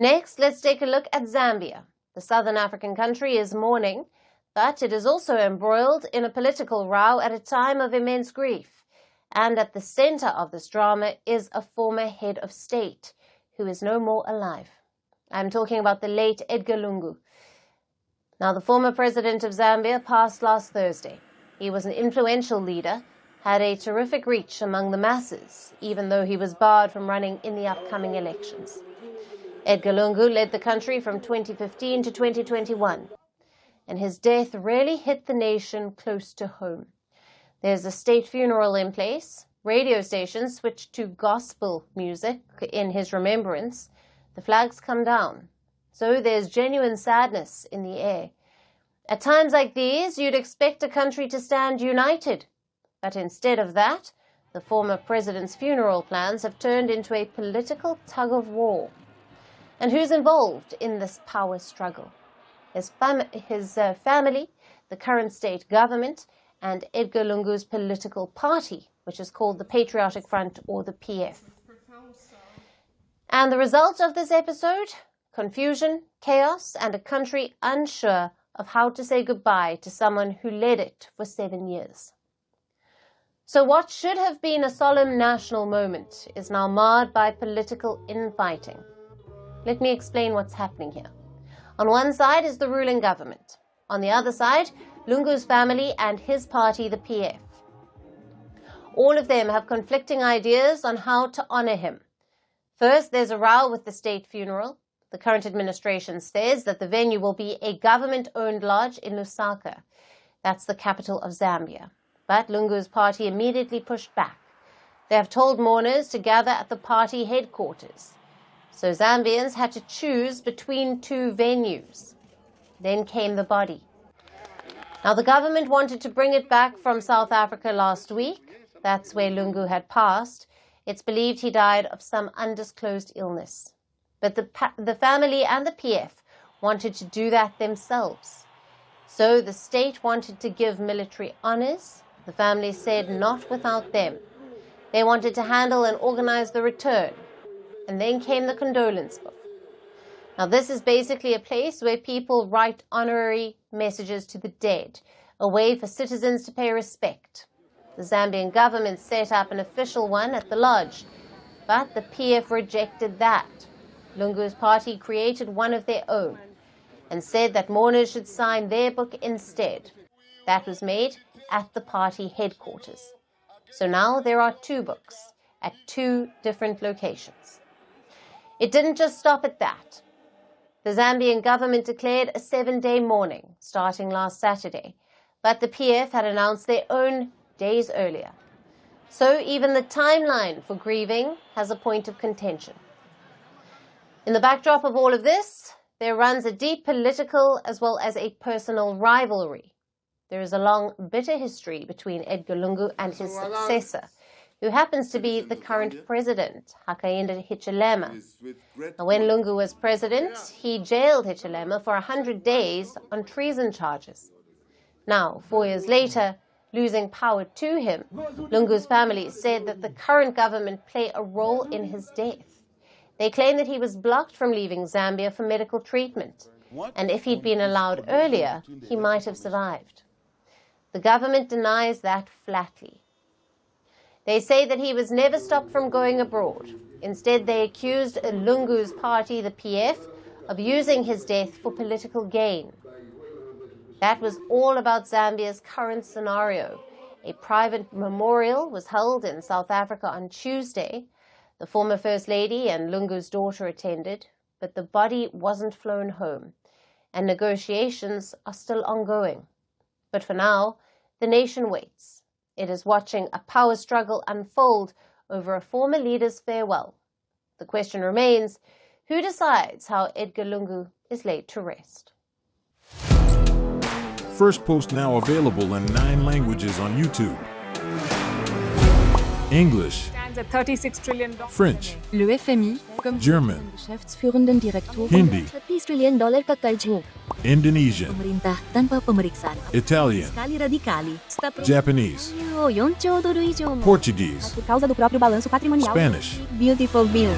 Next, let's take a look at Zambia. The southern African country is mourning, but it is also embroiled in a political row at a time of immense grief. And at the center of this drama is a former head of state who is no more alive. I'm talking about the late Edgar Lungu. Now, the former president of Zambia passed last Thursday. He was an influential leader, had a terrific reach among the masses, even though he was barred from running in the upcoming elections. Edgar Lungu led the country from 2015 to 2021, and his death really hit the nation close to home. There's a state funeral in place, radio stations switched to gospel music in his remembrance, the flags come down. So there's genuine sadness in the air. At times like these, you'd expect a country to stand united. But instead of that, the former president's funeral plans have turned into a political tug-of-war. And who's involved in this power struggle? His family, the current state government, and Edgar Lungu's political party, which is called the Patriotic Front, or the PF. And the result of this episode? Confusion, chaos, and a country unsure of how to say goodbye to someone who led it for 7 years. So what should have been a solemn national moment is now marred by political infighting. Let me explain what's happening here. On one side is the ruling government. On the other side, Lungu's family and his party, the PF. All of them have conflicting ideas on how to honor him. First, there's a row with the state funeral. The current administration says that the venue will be a government-owned lodge in Lusaka. That's the capital of Zambia. But Lungu's party immediately pushed back. They have told mourners to gather at the party headquarters. So Zambians had to choose between two venues. Then came the body. Now, the government wanted to bring it back from South Africa last week. That's where Lungu had passed. It's believed he died of some undisclosed illness. But the family and the PF wanted to do that themselves. So the state wanted to give military honors. The family said not without them. They wanted to handle and organize the return. And then came the condolence book. Now, this is basically a place where people write honorary messages to the dead, a way for citizens to pay respect. The Zambian government set up an official one at the lodge, but the PF rejected that. Lungu's party created one of their own and said that mourners should sign their book instead. That was made at the party headquarters. So now there are two books at two different locations. It didn't just stop at that. The Zambian government declared a 7-day mourning starting last Saturday, but the PF had announced their own days earlier. So even the timeline for grieving has a point of contention. In the backdrop of all of this, there runs a deep political as well as a personal rivalry. There is a long, bitter history between Edgar Lungu and his successor, who happens to be the current president, Hakainde Hichilema. Now, when Lungu was president, he jailed Hichilema for 100 days on treason charges. Now, 4 years later, losing power to him, Lungu's family said that the current government played a role in his death. They claim that he was blocked from leaving Zambia for medical treatment, and if he'd been allowed earlier, he might have survived. The government denies that flatly. They say that he was never stopped from going abroad. Instead, they accused Lungu's party, the PF, of using his death for political gain. That was all about Zambia's current scenario. A private memorial was held in South Africa on Tuesday. The former First Lady and Lungu's daughter attended, but the body wasn't flown home, and negotiations are still ongoing. But for now, the nation waits. It is watching a power struggle unfold over a former leader's farewell. The question remains, who decides how Edgar Lungu is laid to rest? Firstpost now available in 9 languages on YouTube. English, Stands at $36 trillion. French, Le FMI, comme German, Geschäftsführenden Direktor, Hindi, $30 trillion ka karj mo. Indonesian, Pemerintah tanpa pemeriksaan. Italian, Sekali radikali. Japanese, $4 trilhão mo. Portuguese, Por causa do próprio balanço patrimonial. Spanish. Beautiful bill.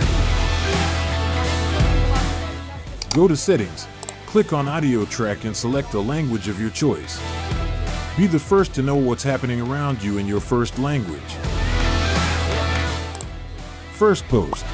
Go to Settings, click on Audio Track and select a language of your choice. Be the first to know what's happening around you in your first language. Firstpost.